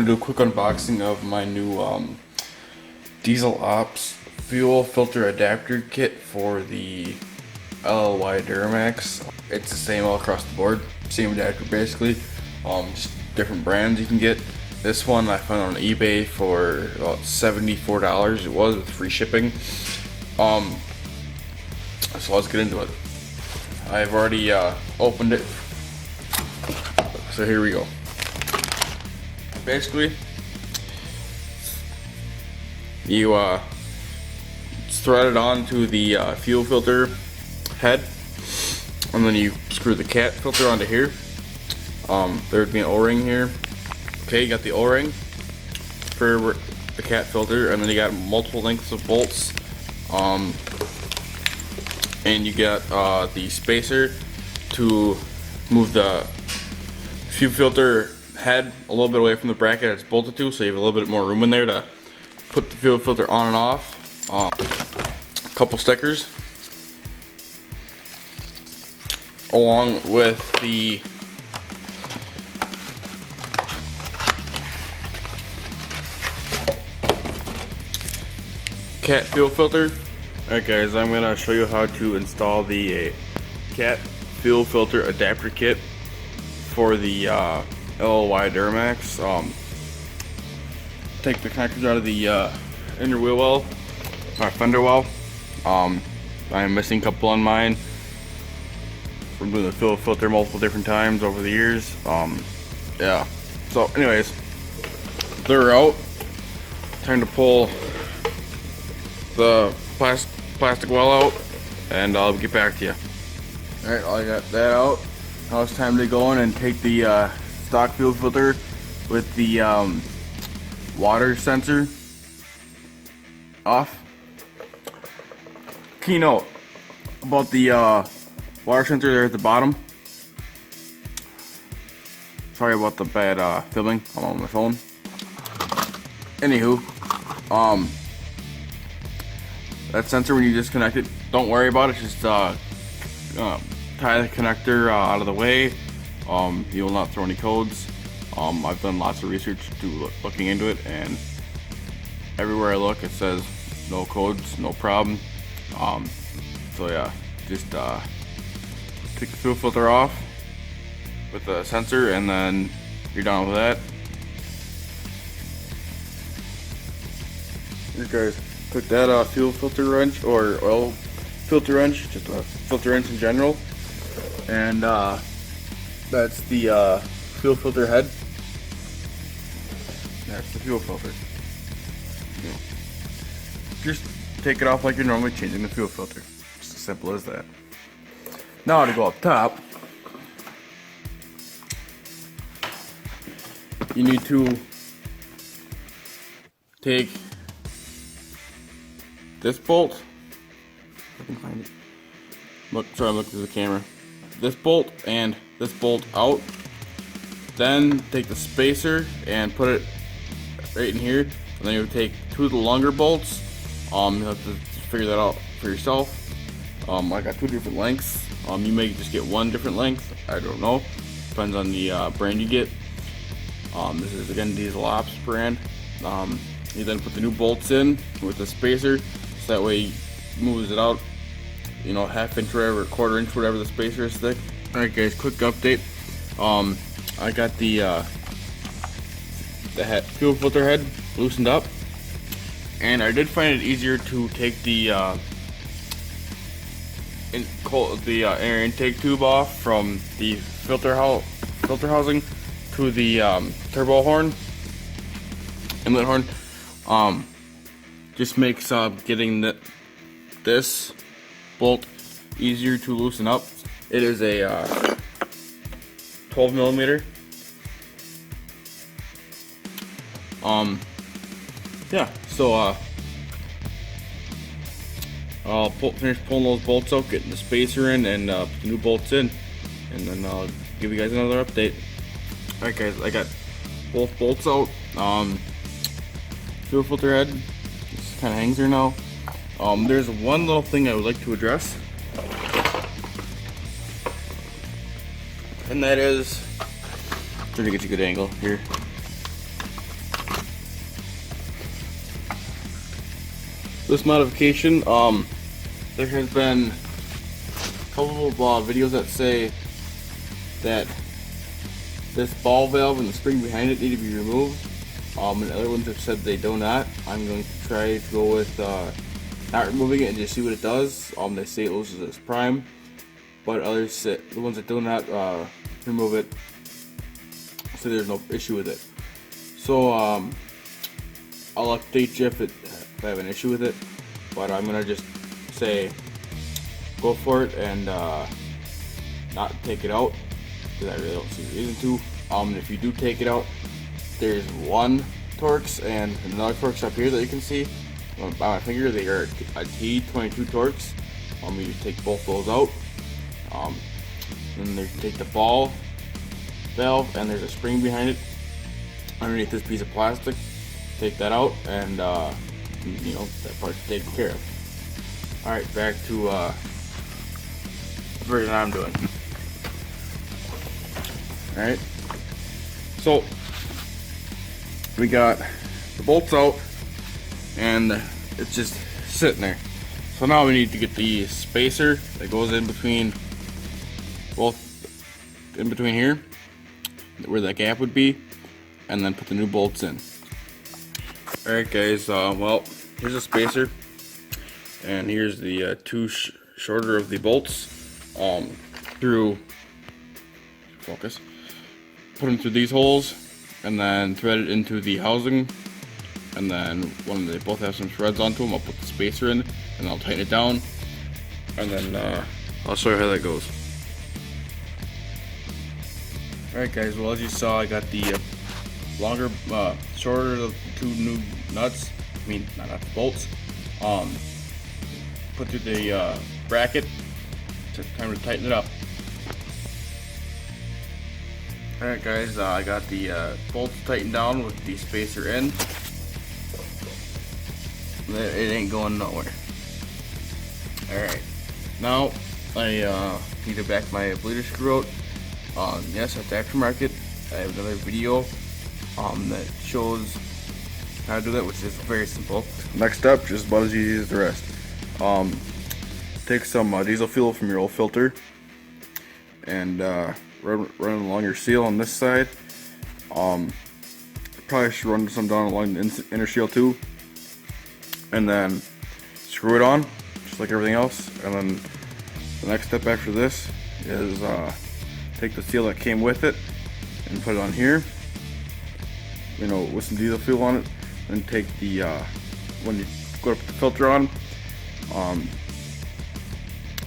to do a quick unboxing of my new Dieselops fuel filter adapter kit for the LLY Duramax. It's the same all across the board, same adapter basically, just different brands you can get. This one I found on eBay for about $74. It was with free shipping. So let's get into it. I've already opened it, so here we go. Basically, you thread it onto the fuel filter head, and then you screw the cat filter onto here. There'd be an O-ring here. Okay, you got the O-ring for the cat filter, and then you got multiple lengths of bolts. And you got the spacer to move the fuel filter head a little bit away from the bracket it's bolted to, so you have a little bit more room in there to put the fuel filter on and off. A couple stickers along with the cat fuel filter. Alright guys, I'm going to show you how to install the cat fuel filter adapter kit for the LLY Duramax. Take the connectors out of the inner wheel well, or fender well. I'm missing a couple on mine from doing the fuel filter multiple different times over the years. Yeah, so anyways, they're out. Time to pull the plastic well out, and I'll get back to you. Alright, I got that out. Now it's time to go in and take the stock fuel filter with the water sensor off. Keynote about the water sensor there at the bottom. Sorry about the bad filming. I'm on my phone. Anywho, that sensor, when you disconnect it, don't worry about it. Just tie the connector out of the way. You will not throw any codes. I've done lots of research looking into it, and everywhere I look it says no codes, no problem. So yeah, just take the fuel filter off with the sensor, and then you're done with that. Here guys, took that fuel filter wrench, or oil filter wrench, just a filter wrench in general, and that's the fuel filter head. That's the fuel filter. Just take it off like you're normally changing the fuel filter. Just as simple as that. Now to go up top, you need to take this bolt. If I can find it. Try to look through the camera. This bolt and this bolt out. Then take the spacer and put it right in here. And then you take two of the longer bolts. You have to figure that out for yourself. I got two different lengths. You may just get one different length. I don't know. Depends on the brand you get. This is again Dieselops brand. You then put the new bolts in with the spacer, so that way it moves it out, you know, half inch whatever, quarter inch whatever the spacer is thick. Alright guys, quick update. I got the fuel filter head loosened up, and I did find it easier to take the air intake tube off from the filter housing to the turbo horn, inlet horn. Just makes getting this bolt easier to loosen up. It is a 12 millimeter. Yeah, so I'll finish pulling those bolts out, getting the spacer in, and put the new bolts in, and then I'll give you guys another update. Alright guys, I got both bolts out. Fuel filter head just kind of hangs there now. There's one little thing I would like to address, and that is, trying to get you a good angle here. this modification. There has been a couple of videos that say that this ball valve and the spring behind it need to be removed. And other ones have said they do not. I'm going to try to go with not removing it and just see what it does. They say it loses its prime, but others say, the ones that do not remove it, say there's no issue with it. So I'll update you if I have an issue with it, but I'm gonna just say go for it and not take it out, because I really don't see a reason to. If you do take it out, there's one Torx and another Torx up here that you can see by my finger. They are a T22 Torx. You just take both those out. Then you take the ball valve, and there's a spring behind it underneath this piece of plastic. Take that out, and you know, that part's taken care of. Alright, back to the version I'm doing. Alright, so we got the bolts out and it's just sitting there. So now we need to get the spacer that goes in between here where that gap would be, and then put the new bolts in. Alright guys, well, here's a spacer, and here's the two shorter of the bolts through focus. Put them through these holes, and then thread it into the housing, and then when they both have some threads onto them, I'll put the spacer in, and I'll tighten it down, and then I'll show you how that goes. Alright guys, well, as you saw, I got the longer, shorter of the two new nuts, I mean, not nuts, bolts, put through the bracket. It's time to tighten it up. Alright guys, I got the bolts tightened down with the spacer in. It ain't going nowhere. Alright, now I need to back my bleeder screw out. Yes, it's aftermarket. I have another video that shows how to do that, which is very simple. Next step, just about as easy as the rest. Take some diesel fuel from your old filter and run along your seal on this side. Probably should run some down along the inner seal too, and then screw it on just like everything else. And then the next step after this is take the seal that came with it and put it on here, you know, with some diesel fuel on it. Then take the when you go to put the filter on,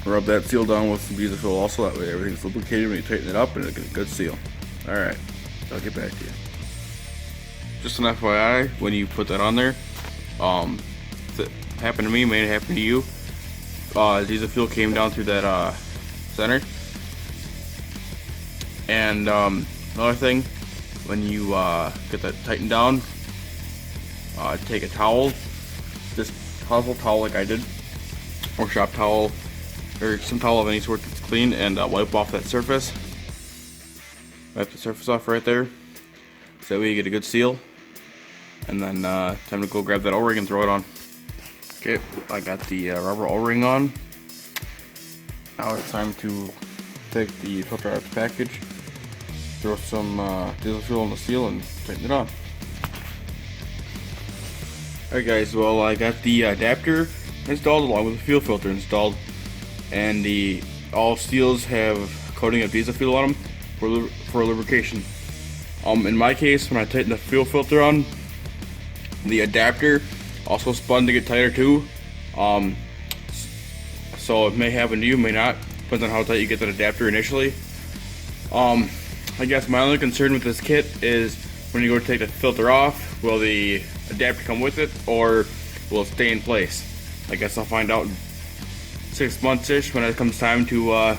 rub that seal down with some diesel fuel also. That way everything's lubricated when you tighten it up, and it gets a good seal. Alright, I'll get back to you. Just an FYI, when you put that on there, if it happened to me, may have happened to you, diesel fuel came down through that center. And another thing, when you get that tightened down, take a towel, just household towel like I did, or shop towel, or some towel of any sort that's clean, and wipe off that surface. Wipe the surface off right there, so that way you get a good seal. And then time to go grab that O-ring and throw it on. Okay, I got the rubber O-ring on. Now it's time to take the filter out of the package, throw some diesel fuel on the seal, and tighten it on. Alright guys, well, I got the adapter installed along with the fuel filter installed, and all seals have a coating of diesel fuel on them for lubrication. In my case, when I tighten the fuel filter on, the adapter also spun to get tighter too. So it may happen to you, may not, depends on how tight you get that adapter initially. I guess my only concern with this kit is when you go to take the filter off, will the adapter come with it, or will it stay in place? I guess I'll find out in 6 months-ish when it comes time to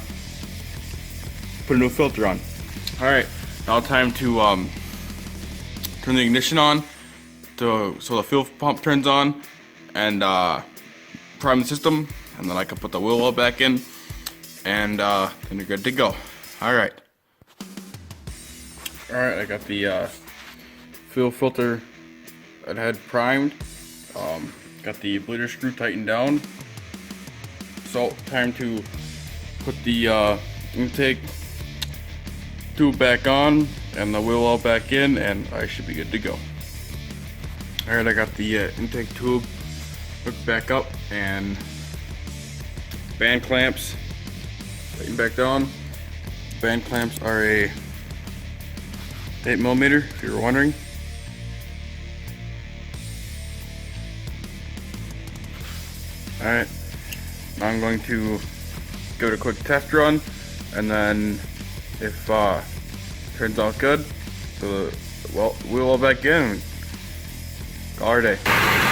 put a new filter on. Alright, now time to turn the ignition on so the fuel pump turns on, and prime the system, and then I can put the wheel well back in, and then you're good to go. Alright, I got the fuel filter that I had primed. Got the bleeder screw tightened down. So time to put the intake tube back on and the wheel well back in, and I should be good to go. Alright, I got the intake tube hooked back up and band clamps tightened back down. Band clamps are a 8mm, if you were wondering. Alright, now I'm going to give it a quick test run, and then if turns out good, so the wheel back in and call it a day.